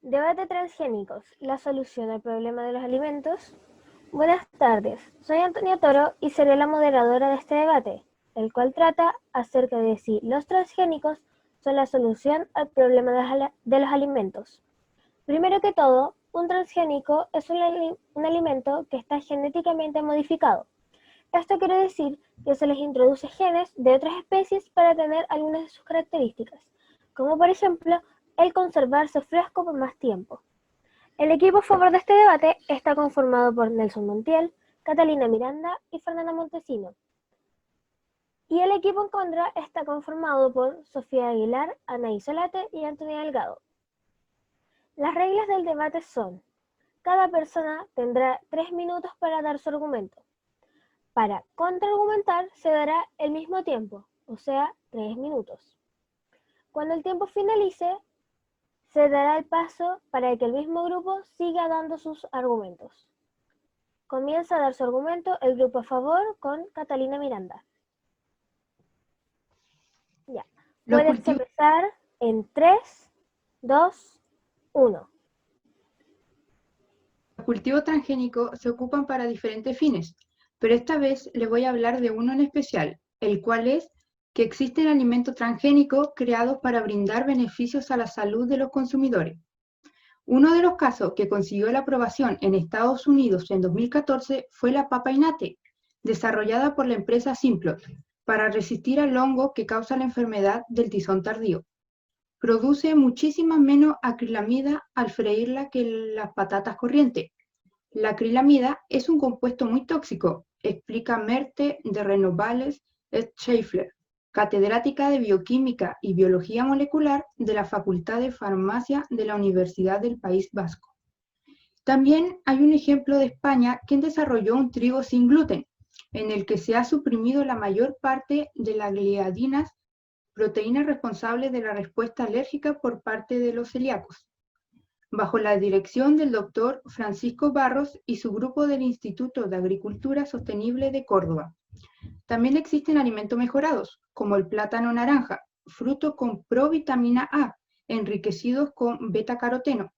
Debate transgénicos, la solución al problema de los alimentos. Buenas tardes, soy Antonia Toro y seré la moderadora de este debate, el cual trata acerca de si los transgénicos son la solución al problema de los alimentos. Primero que todo, un transgénico es un alimento que está genéticamente modificado. Esto quiere decir que se les introduce genes de otras especies para tener algunas de sus características, como por ejemplo el conservarse fresco por más tiempo. El equipo a favor de este debate está conformado por Nelson Montiel, Catalina Miranda y Fernanda Montesino. Y el equipo en contra está conformado por Sofía Aguilar, Anaí Solate y Antonia Delgado. Las reglas del debate son: cada persona tendrá 3 minutos para dar su argumento. Para contraargumentar se dará el mismo tiempo, o sea, 3 minutos. Cuando el tiempo finalice, se dará el paso para que el mismo grupo siga dando sus argumentos. Comienza a dar su argumento el grupo a favor con Catalina Miranda. Ya. Puedes empezar en 3, 2, 1. Los cultivos transgénicos se ocupan para diferentes fines, pero esta vez les voy a hablar de uno en especial, el cual es que existen alimentos transgénicos creados para brindar beneficios a la salud de los consumidores. Uno de los casos que consiguió la aprobación en Estados Unidos en 2014 fue la papa innate, desarrollada por la empresa Simplot, para resistir al hongo que causa la enfermedad del tizón tardío. Produce muchísima menos acrilamida al freírla que las patatas corrientes. La acrilamida es un compuesto muy tóxico, explica Merte de Renovales Schaeffler, catedrática de Bioquímica y Biología Molecular de la Facultad de Farmacia de la Universidad del País Vasco. También hay un ejemplo de España, quien desarrolló un trigo sin gluten, en el que se ha suprimido la mayor parte de las gliadinas, proteínas responsables de la respuesta alérgica por parte de los celíacos, bajo la dirección del doctor Francisco Barros y su grupo del Instituto de Agricultura Sostenible de Córdoba. También existen alimentos mejorados, como el plátano naranja, fruto con provitamina A, enriquecidos con beta-caroteno.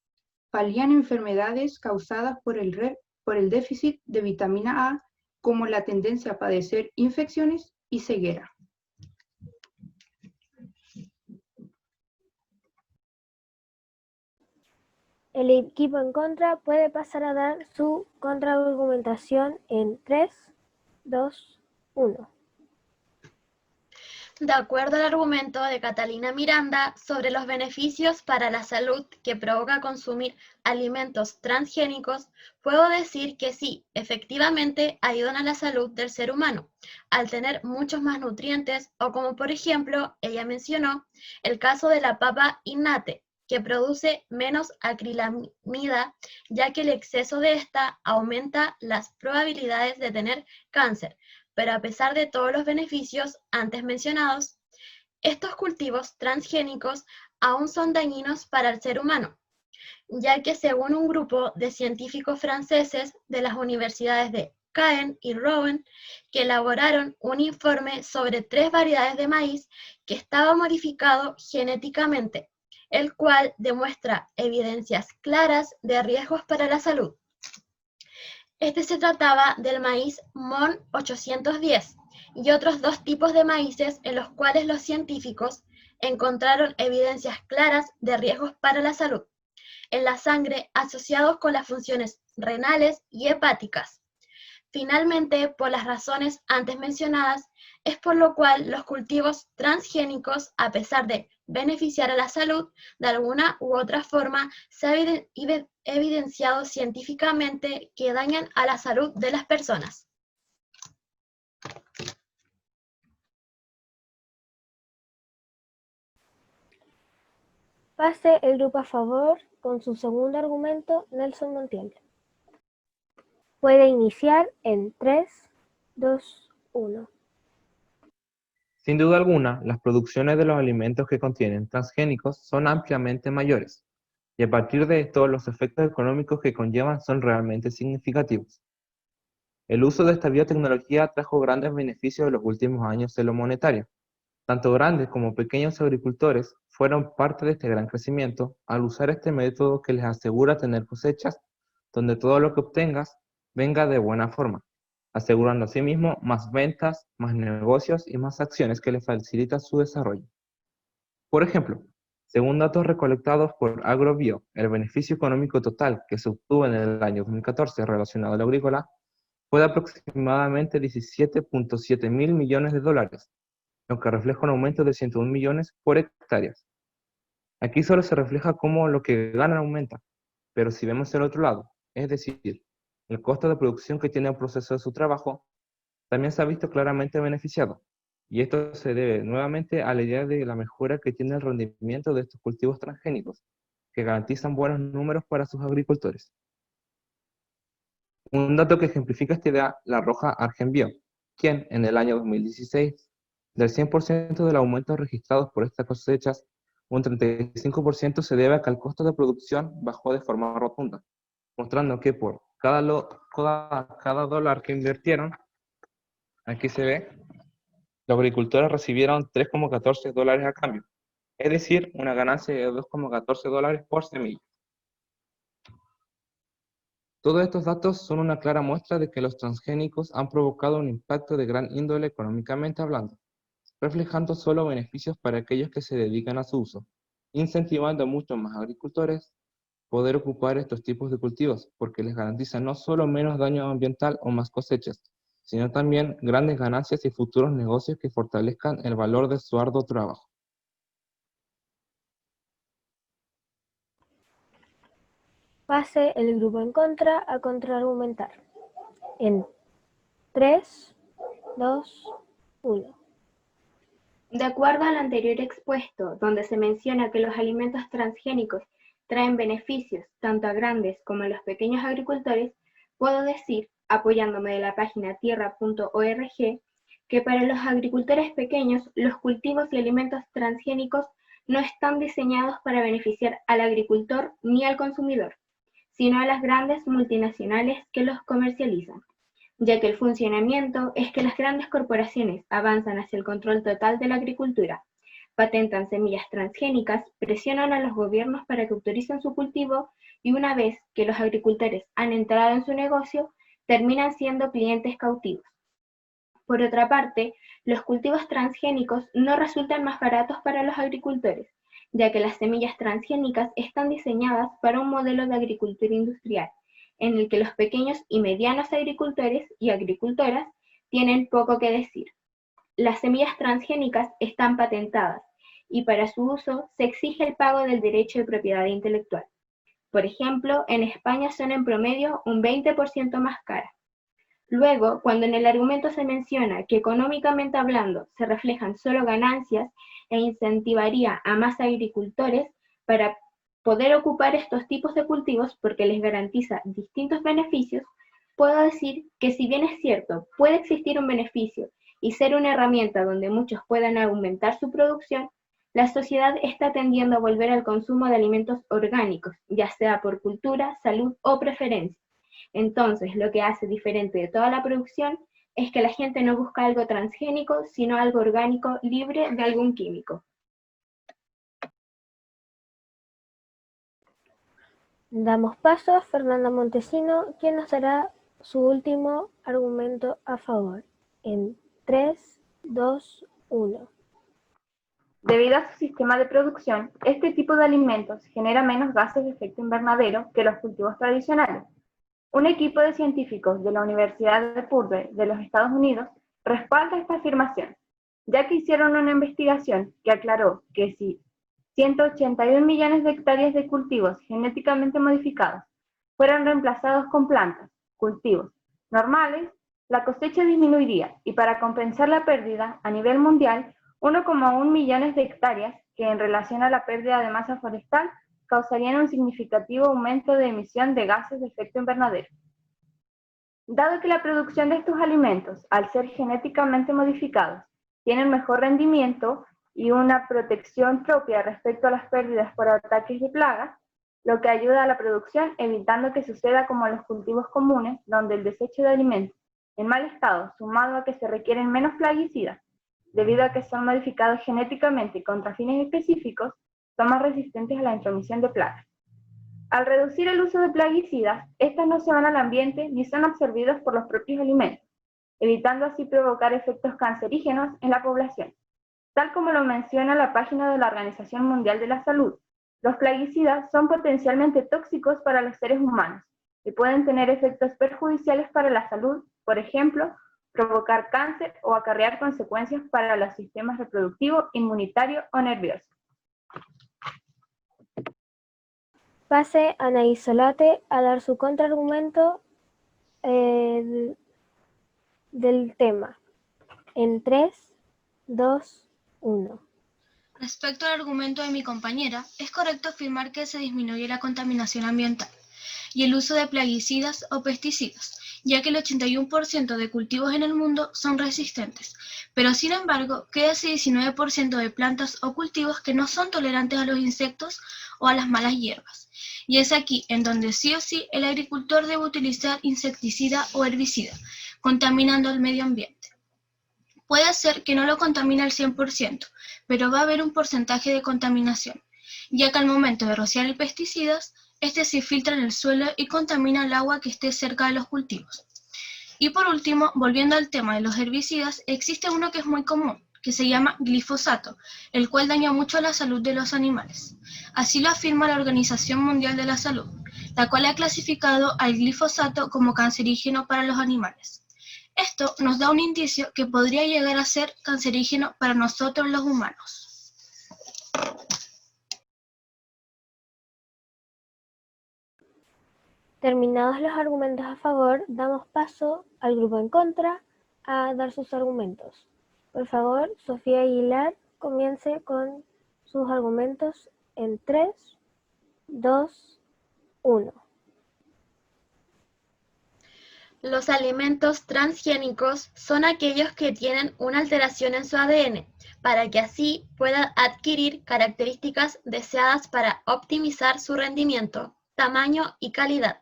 Palían enfermedades causadas por el déficit de vitamina A, como la tendencia a padecer infecciones y ceguera. El equipo en contra puede pasar a dar su contraargumentación en 3, 2, 1. De acuerdo al argumento de Catalina Miranda sobre los beneficios para la salud que provoca consumir alimentos transgénicos, puedo decir que sí, efectivamente ayudan a la salud del ser humano, al tener muchos más nutrientes, o como por ejemplo, ella mencionó, el caso de la papa innate, que produce menos acrilamida, ya que el exceso de esta aumenta las probabilidades de tener cáncer. Pero a pesar de todos los beneficios antes mencionados, estos cultivos transgénicos aún son dañinos para el ser humano, ya que según un grupo de científicos franceses de las universidades de Caen y Rouen, que elaboraron un informe sobre 3 variedades de maíz que estaba modificado genéticamente, el cual demuestra evidencias claras de riesgos para la salud. Este se trataba del maíz MON 810 y otros 2 tipos de maíces en los cuales los científicos encontraron evidencias claras de riesgos para la salud en la sangre asociados con las funciones renales y hepáticas. Finalmente, por las razones antes mencionadas, es por lo cual los cultivos transgénicos, a pesar de beneficiar a la salud, de alguna u otra forma se ha evidenciado científicamente que dañan a la salud de las personas. Pase el grupo a favor con su segundo argumento, Nelson Montiel. Puede iniciar en 3, 2, 1. Sin duda alguna, las producciones de los alimentos que contienen transgénicos son ampliamente mayores, y a partir de esto los efectos económicos que conllevan son realmente significativos. El uso de esta biotecnología trajo grandes beneficios en los últimos años en lo monetario, Tanto grandes como pequeños agricultores fueron parte de este gran crecimiento al usar este método que les asegura tener cosechas donde todo lo que obtengas venga de buena forma, asegurando asimismo más ventas, más negocios y más acciones que les facilitan su desarrollo. Por ejemplo, según datos recolectados por AgroBio, el beneficio económico total que se obtuvo en el año 2014 relacionado a la agrícola fue de aproximadamente 17.7 mil millones de dólares, lo que refleja un aumento de 101 millones por hectáreas. Aquí solo se refleja cómo lo que ganan aumenta, pero si vemos el otro lado, es decir, el costo de producción que tiene el proceso de su trabajo, también se ha visto claramente beneficiado. Y esto se debe nuevamente a la idea de la mejora que tiene el rendimiento de estos cultivos transgénicos, que garantizan buenos números para sus agricultores. Un dato que ejemplifica esta idea la arroja Argenbio, quien en el año 2016, del 100% del aumento registrado por estas cosechas, un 35% se debe a que el costo de producción bajó de forma rotunda, mostrando que por cada dólar que invirtieron, aquí se ve, los agricultores recibieron 3,14 dólares a cambio, es decir, una ganancia de 2,14 dólares por semilla. Todos estos datos son una clara muestra de que los transgénicos han provocado un impacto de gran índole económicamente hablando, reflejando solo beneficios para aquellos que se dedican a su uso, incentivando a muchos más agricultores poder ocupar estos tipos de cultivos, porque les garantiza no solo menos daño ambiental o más cosechas, sino también grandes ganancias y futuros negocios que fortalezcan el valor de su arduo trabajo. Pase el grupo en contra a contraargumentar. En 3, 2, 1. De acuerdo al anterior expuesto, donde se menciona que los alimentos transgénicos traen beneficios tanto a grandes como a los pequeños agricultores, puedo decir, apoyándome de la página tierra.org, que para los agricultores pequeños los cultivos y alimentos transgénicos no están diseñados para beneficiar al agricultor ni al consumidor, sino a las grandes multinacionales que los comercializan, ya que el funcionamiento es que las grandes corporaciones avanzan hacia el control total de la agricultura, patentan semillas transgénicas, presionan a los gobiernos para que autoricen su cultivo y una vez que los agricultores han entrado en su negocio, terminan siendo clientes cautivos. Por otra parte, los cultivos transgénicos no resultan más baratos para los agricultores, ya que las semillas transgénicas están diseñadas para un modelo de agricultura industrial, en el que los pequeños y medianos agricultores y agricultoras tienen poco que decir. Las semillas transgénicas están patentadas y para su uso se exige el pago del derecho de propiedad intelectual. Por ejemplo, en España son en promedio un 20% más caras. Luego, cuando en el argumento se menciona que económicamente hablando se reflejan solo ganancias e incentivaría a más agricultores para poder ocupar estos tipos de cultivos porque les garantiza distintos beneficios, puedo decir que si bien es cierto, puede existir un beneficio y ser una herramienta donde muchos puedan aumentar su producción, la sociedad está tendiendo a volver al consumo de alimentos orgánicos, ya sea por cultura, salud o preferencia. Entonces, lo que hace diferente de toda la producción es que la gente no busca algo transgénico, sino algo orgánico libre de algún químico. Damos paso a Fernanda Montesino, quien nos dará su último argumento a favor. En 3, 2, 1. Debido a su sistema de producción, este tipo de alimentos genera menos gases de efecto invernadero que los cultivos tradicionales. Un equipo de científicos de la Universidad de Purdue de los Estados Unidos respalda esta afirmación, ya que hicieron una investigación que aclaró que si 181 millones de hectáreas de cultivos genéticamente modificados fueran reemplazados con plantas, cultivos normales, la cosecha disminuiría y para compensar la pérdida a nivel mundial, 1,1 millones de hectáreas que en relación a la pérdida de masa forestal causarían un significativo aumento de emisión de gases de efecto invernadero. Dado que la producción de estos alimentos, al ser genéticamente modificados, tienen mejor rendimiento y una protección propia respecto a las pérdidas por ataques de plagas, lo que ayuda a la producción evitando que suceda como en los cultivos comunes, donde el desecho de alimentos en mal estado, sumado a que se requieren menos plaguicidas, debido a que son modificados genéticamente contra fines específicos, son más resistentes a la intromisión de plagas. Al reducir el uso de plaguicidas, estos no se van al ambiente ni son absorbidos por los propios alimentos, evitando así provocar efectos cancerígenos en la población. Tal como lo menciona la página de la Organización Mundial de la Salud, los plaguicidas son potencialmente tóxicos para los seres humanos y pueden tener efectos perjudiciales para la salud, por ejemplo, provocar cáncer o acarrear consecuencias para los sistemas reproductivo, inmunitario o nervioso. Pase Anaí Solate a dar su contraargumento del tema. En 3, 2, 1. Respecto al argumento de mi compañera, es correcto afirmar que se disminuye la contaminación ambiental y el uso de plaguicidas o pesticidas, ya que el 81% de cultivos en el mundo son resistentes, pero sin embargo queda ese 19% de plantas o cultivos que no son tolerantes a los insectos o a las malas hierbas. Y es aquí en donde sí o sí el agricultor debe utilizar insecticida o herbicida, contaminando el medio ambiente. Puede ser que no lo contamine al 100%, pero va a haber un porcentaje de contaminación, ya que al momento de rociar el pesticidas, este se filtra en el suelo y contamina el agua que esté cerca de los cultivos. Y por último, volviendo al tema de los herbicidas, existe uno que es muy común, que se llama glifosato, el cual daña mucho a la salud de los animales. Así lo afirma la Organización Mundial de la Salud, la cual ha clasificado al glifosato como cancerígeno para los animales. Esto nos da un indicio que podría llegar a ser cancerígeno para nosotros los humanos. Terminados los argumentos a favor, damos paso al grupo en contra a dar sus argumentos. Por favor, Sofía Aguilar, comience con sus argumentos en 3, 2, 1. Los alimentos transgénicos son aquellos que tienen una alteración en su ADN, para que así puedan adquirir características deseadas para optimizar su rendimiento, tamaño y calidad.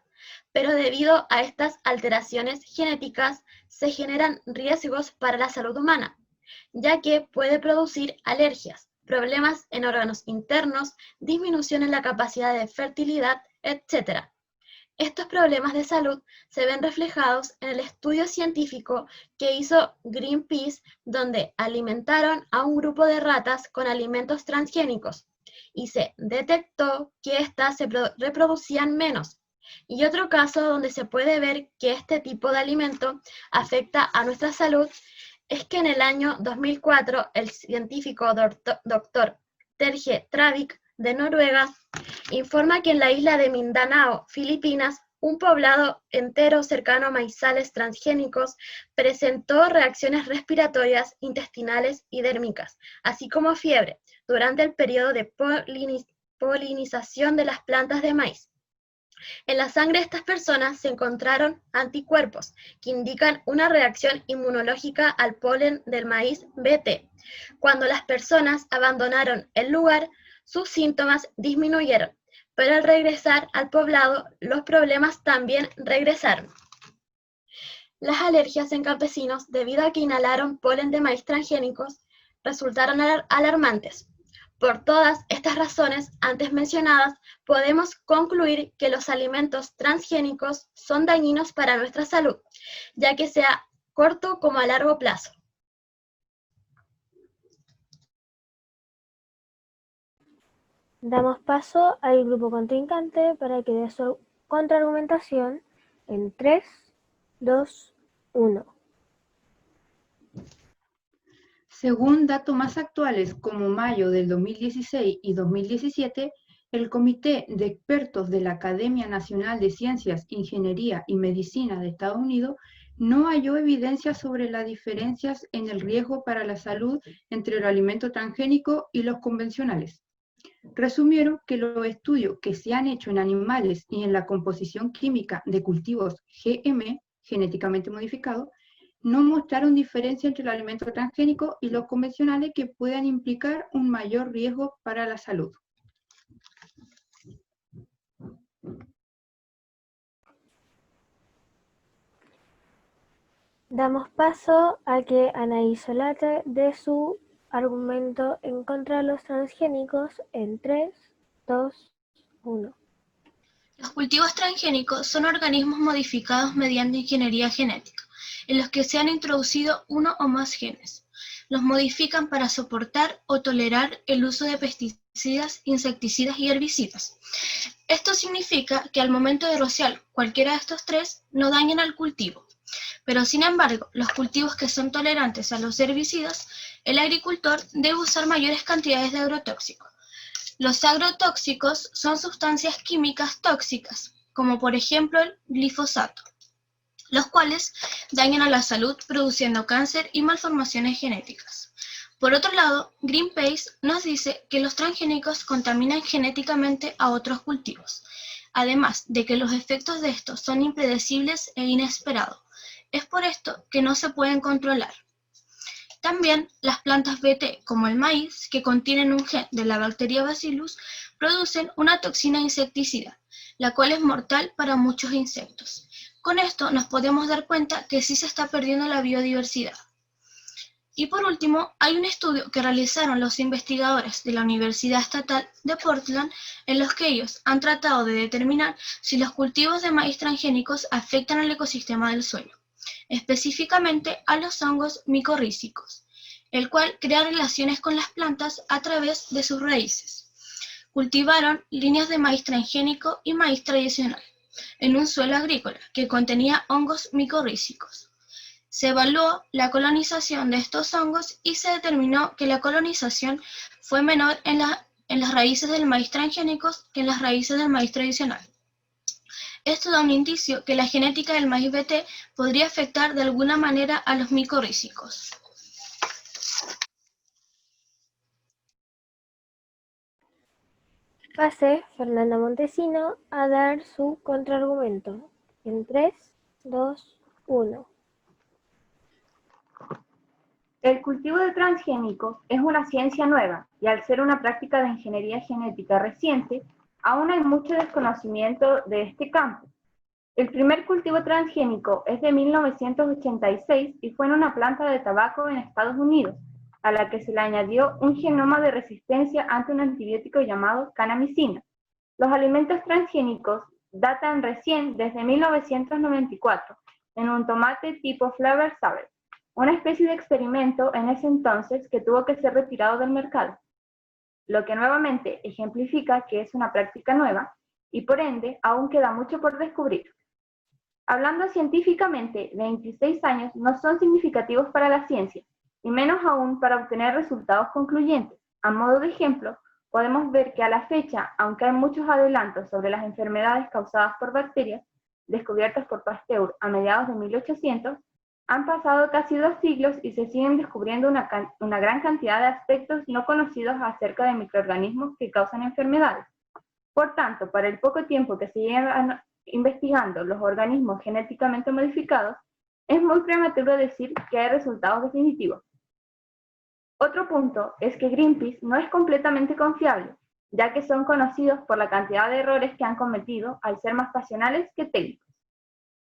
Pero debido a estas alteraciones genéticas se generan riesgos para la salud humana, ya que puede producir alergias, problemas en órganos internos, disminución en la capacidad de fertilidad, etc. Estos problemas de salud se ven reflejados en el estudio científico que hizo Greenpeace, donde alimentaron a un grupo de ratas con alimentos transgénicos y se detectó que éstas se reproducían menos. Y otro caso donde se puede ver que este tipo de alimento afecta a nuestra salud es que en el año 2004 el científico Dr. Terje Travik de Noruega informa que en la isla de Mindanao, Filipinas, un poblado entero cercano a maizales transgénicos presentó reacciones respiratorias, intestinales y dérmicas, así como fiebre, durante el periodo de polinización de las plantas de maíz. En la sangre de estas personas se encontraron anticuerpos que indican una reacción inmunológica al polen del maíz BT. Cuando las personas abandonaron el lugar, sus síntomas disminuyeron, pero al regresar al poblado, los problemas también regresaron. Las alergias en campesinos, debido a que inhalaron polen de maíz transgénicos, resultaron alarmantes. Por todas estas razones antes mencionadas, podemos concluir que los alimentos transgénicos son dañinos para nuestra salud, ya que sea a corto como a largo plazo. Damos paso al grupo contrincante para que dé su contraargumentación en 3, 2, 1. Según datos más actuales como mayo del 2016 y 2017, el Comité de Expertos de la Academia Nacional de Ciencias, Ingeniería y Medicina de Estados Unidos no halló evidencia sobre las diferencias en el riesgo para la salud entre el alimento transgénico y los convencionales. Resumieron que los estudios que se han hecho en animales y en la composición química de cultivos GM, genéticamente modificados, no mostraron diferencia entre el alimento transgénico y los convencionales que puedan implicar un mayor riesgo para la salud. Damos paso a que Anaís Solate dé su argumento en contra de los transgénicos en 3, 2, 1. Los cultivos transgénicos son organismos modificados mediante ingeniería genética, en los que se han introducido uno o más genes. Los modifican para soportar o tolerar el uso de pesticidas, insecticidas y herbicidas. Esto significa que al momento de rociar cualquiera de estos tres no dañan al cultivo. Pero sin embargo, los cultivos que son tolerantes a los herbicidas, el agricultor debe usar mayores cantidades de agrotóxicos. Los agrotóxicos son sustancias químicas tóxicas, como por ejemplo el glifosato, los cuales dañan a la salud produciendo cáncer y malformaciones genéticas. Por otro lado, Greenpeace nos dice que los transgénicos contaminan genéticamente a otros cultivos, además de que los efectos de estos son impredecibles e inesperados. Es por esto que no se pueden controlar. También las plantas Bt, como el maíz, que contienen un gen de la bacteria Bacillus, producen una toxina insecticida, la cual es mortal para muchos insectos. Con esto nos podemos dar cuenta que sí se está perdiendo la biodiversidad. Y por último, hay un estudio que realizaron los investigadores de la Universidad Estatal de Portland, en los que ellos han tratado de determinar si los cultivos de maíz transgénicos afectan al ecosistema del suelo, específicamente a los hongos micorrízicos, el cual crea relaciones con las plantas a través de sus raíces. Cultivaron líneas de maíz transgénico y maíz tradicional en un suelo agrícola que contenía hongos micorrízicos. Se evaluó la colonización de estos hongos y se determinó que la colonización fue menor en las raíces del maíz transgénicos que en las raíces del maíz tradicional. Esto da un indicio que la genética del maíz Bt podría afectar de alguna manera a los micorrízicos. Pase Fernanda Montesino a dar su contraargumento en 3, 2, 1. El cultivo de transgénicos es una ciencia nueva y al ser una práctica de ingeniería genética reciente, aún hay mucho desconocimiento de este campo. El primer cultivo transgénico es de 1986 y fue en una planta de tabaco en Estados Unidos, a la que se le añadió un genoma de resistencia ante un antibiótico llamado kanamicina. Los alimentos transgénicos datan recién desde 1994 en un tomate tipo Flavor Saver, una especie de experimento en ese entonces que tuvo que ser retirado del mercado, lo que nuevamente ejemplifica que es una práctica nueva y por ende aún queda mucho por descubrir. Hablando científicamente, 26 años no son significativos para la ciencia, y menos aún para obtener resultados concluyentes. A modo de ejemplo, podemos ver que a la fecha, aunque hay muchos adelantos sobre las enfermedades causadas por bacterias, descubiertas por Pasteur a mediados de 1800, han pasado casi 2 siglos y se siguen descubriendo una gran cantidad de aspectos no conocidos acerca de microorganismos que causan enfermedades. Por tanto, para el poco tiempo que se llevan investigando los organismos genéticamente modificados, es muy prematuro decir que hay resultados definitivos. Otro punto es que Greenpeace no es completamente confiable, ya que son conocidos por la cantidad de errores que han cometido al ser más pasionales que técnicos.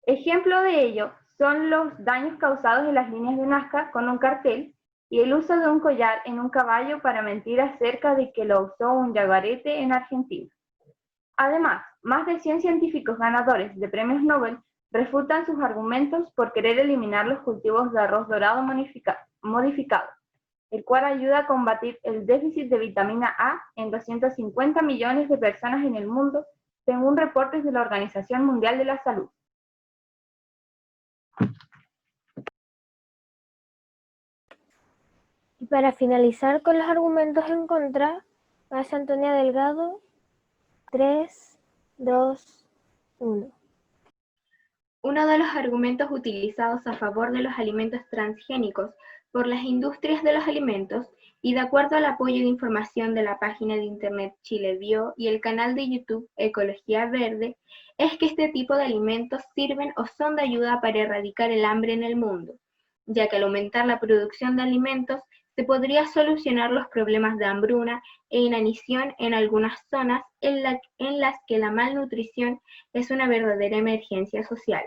Ejemplo de ello son los daños causados en las líneas de Nazca con un cartel y el uso de un collar en un caballo para mentir acerca de que lo usó un yaguarete en Argentina. Además, más de 100 científicos ganadores de premios Nobel refutan sus argumentos por querer eliminar los cultivos de arroz dorado modificado, el cual ayuda a combatir el déficit de vitamina A en 250 millones de personas en el mundo, según reportes de la Organización Mundial de la Salud. Y para finalizar con los argumentos en contra, pasa Antonia Delgado, 3, 2, 1. Uno de los argumentos utilizados a favor de los alimentos transgénicos por las industrias de los alimentos, y de acuerdo al apoyo de información de la página de internet Chile Bio y el canal de YouTube Ecología Verde, es que este tipo de alimentos sirven o son de ayuda para erradicar el hambre en el mundo, ya que al aumentar la producción de alimentos se podría solucionar los problemas de hambruna e inanición en algunas zonas en las que la malnutrición es una verdadera emergencia social.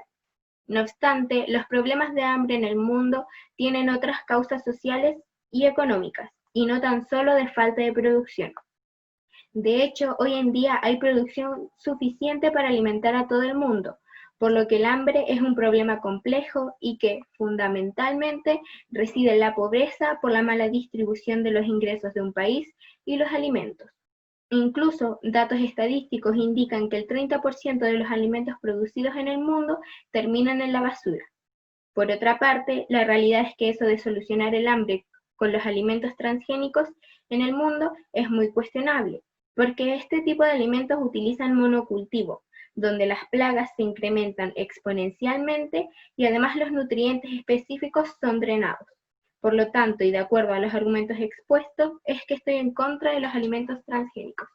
No obstante, los problemas de hambre en el mundo tienen otras causas sociales y económicas, y no tan solo de falta de producción. De hecho, hoy en día hay producción suficiente para alimentar a todo el mundo, por lo que el hambre es un problema complejo y que, fundamentalmente, reside en la pobreza por la mala distribución de los ingresos de un país y los alimentos. Incluso, datos estadísticos indican que el 30% de los alimentos producidos en el mundo terminan en la basura. Por otra parte, la realidad es que eso de solucionar el hambre con los alimentos transgénicos en el mundo es muy cuestionable, porque este tipo de alimentos utilizan monocultivo, donde las plagas se incrementan exponencialmente y además los nutrientes específicos son drenados. Por lo tanto, y de acuerdo a los argumentos expuestos, es que estoy en contra de los alimentos transgénicos.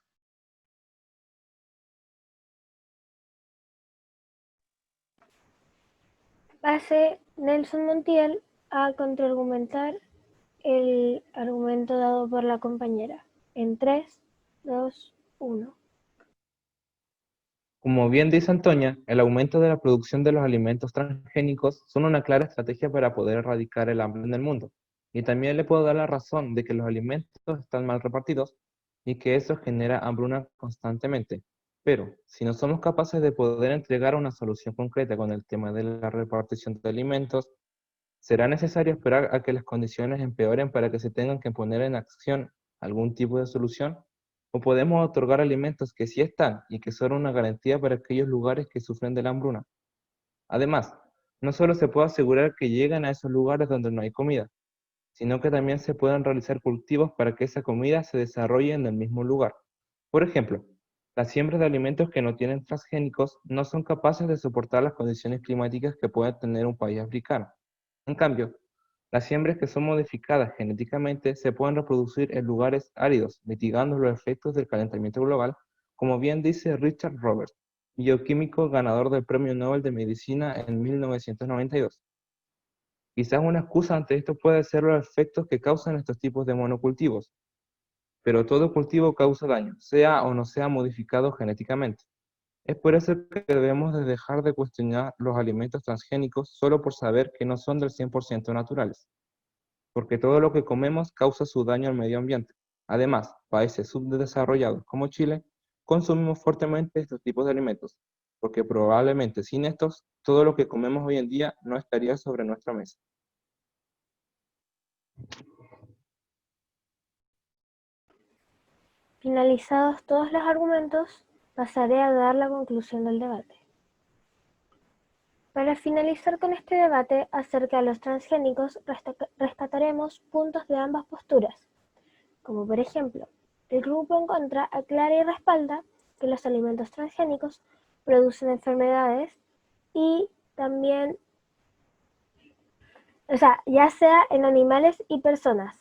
Pase Nelson Montiel a contraargumentar el argumento dado por la compañera. En 3, 2, 1. Como bien dice Antonia, el aumento de la producción de los alimentos transgénicos son una clara estrategia para poder erradicar el hambre en el mundo. Y también le puedo dar la razón de que los alimentos están mal repartidos y que eso genera hambruna constantemente. Pero, si no somos capaces de poder entregar una solución concreta con el tema de la repartición de alimentos, ¿será necesario esperar a que las condiciones empeoren para que se tengan que poner en acción algún tipo de solución? ¿O podemos otorgar alimentos que sí están y que son una garantía para aquellos lugares que sufren de la hambruna? Además, no solo se puede asegurar que lleguen a esos lugares donde no hay comida, sino que también se pueden realizar cultivos para que esa comida se desarrolle en el mismo lugar. Por ejemplo, las siembras de alimentos que no tienen transgénicos no son capaces de soportar las condiciones climáticas que puede tener un país africano. En cambio, las siembras que son modificadas genéticamente se pueden reproducir en lugares áridos, mitigando los efectos del calentamiento global, como bien dice Richard Roberts, bioquímico ganador del Premio Nobel de Medicina en 1992. Quizás una excusa ante esto puede ser los efectos que causan estos tipos de monocultivos, pero todo cultivo causa daño, sea o no sea modificado genéticamente. Es por eso que debemos de dejar de cuestionar los alimentos transgénicos solo por saber que no son del 100% naturales, porque todo lo que comemos causa su daño al medio ambiente. Además, países subdesarrollados como Chile consumimos fuertemente estos tipos de alimentos, porque probablemente sin estos, todo lo que comemos hoy en día no estaría sobre nuestra mesa. Finalizados todos los argumentos, pasaré a dar la conclusión del debate. Para finalizar con este debate acerca de los transgénicos, rescataremos puntos de ambas posturas, como por ejemplo, el grupo en contra aclara y respalda que los alimentos transgénicos producen enfermedades y también, ya sea en animales y personas,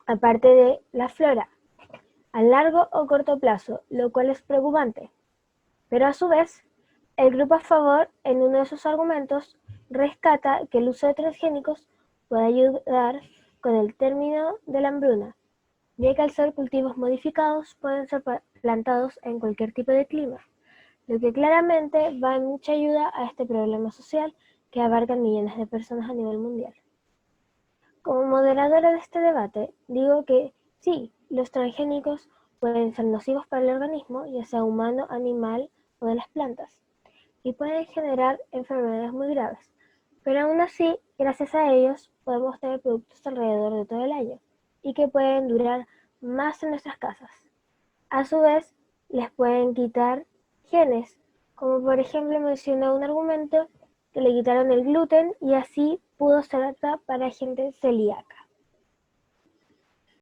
aparte de la flora, a largo o corto plazo, lo cual es preocupante. Pero a su vez, el grupo a favor, en uno de sus argumentos, rescata que el uso de transgénicos puede ayudar con el término de la hambruna, ya que al ser cultivos modificados pueden ser plantados en cualquier tipo de clima, lo que claramente va en mucha ayuda a este problema social que abarca millones de personas a nivel mundial. Como moderadora de este debate, digo que sí, los transgénicos pueden ser nocivos para el organismo, ya sea humano, animal o de las plantas, y pueden generar enfermedades muy graves, pero aún así, gracias a ellos, podemos tener productos alrededor de todo el año, y que pueden durar más en nuestras casas. A su vez, les pueden quitar genes, como por ejemplo mencionó un argumento que le quitaron el gluten y así pudo ser apta para gente celíaca.